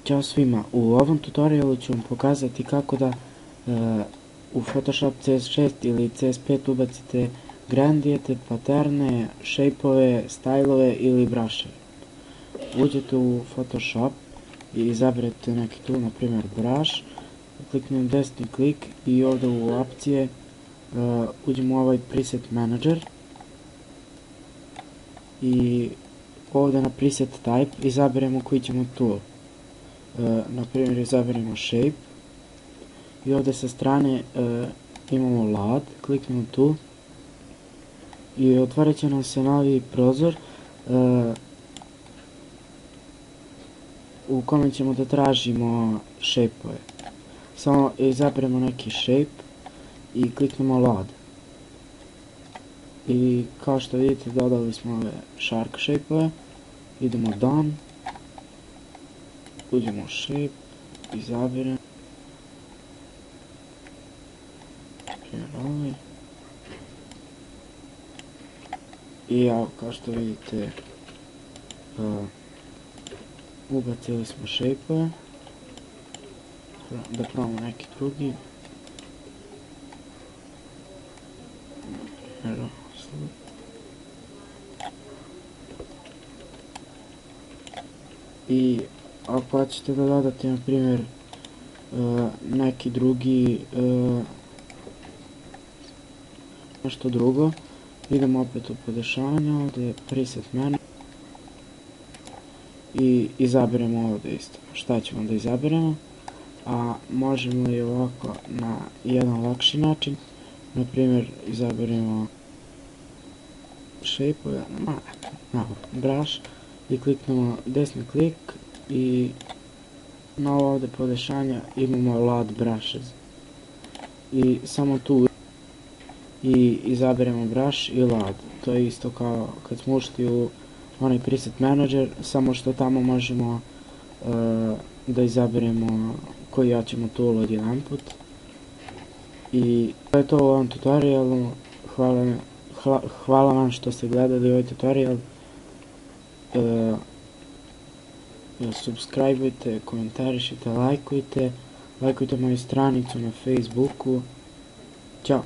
Ćao svima, u ovom tutorialu ću vam pokazati kako da u Photoshop CS6 ili CS5 ubacite gradijente, paterne, shape-ove, stylove ili brushove. Uđete u Photoshop i izaberete neki tool, na primjer brush, kliknem desni klik i ovdje u opcije uđemo u ovaj preset manager i ovdje na preset type izaberemo koji ćemo tool. Na primjer izaberemo shape i ovdje sa strane imamo load, kliknemo tu i otvorit će nam se novi prozor u kome ćemo da tražimo shape-ove. Samo izaberemo neki shape i kliknemo load. I kao što vidite dodali smo ove shark shape-ove, idemo done, uđemo u shape, izaberemo ovaj i evo kao što vidite ubacili smo shape-ove. Da probamo neki drugi. I ako hoćete da dodate na primjer neki drugi nešto drugo, idemo opet u podešavanje, ovdje je preset menu i izaberemo ovdje isto šta ćemo da izaberemo, a možemo i ovako na jedan lakši način. Na primjer izaberemo shape, brush i kliknemo desni klik i na ovo ovdje podešanja imamo load brushes i samo tu i izaberemo brush i load. To je isto kao kad smo ušli u onaj preset manager, samo što tamo možemo da izaberemo koji ja ćemo tool od jedan put. I to je to u ovom tutorialu. Hvala vam što ste gledali ovaj tutorial. Subscribeujte, komentarišite, lajkujte moju stranicu na Facebooku. Ćao!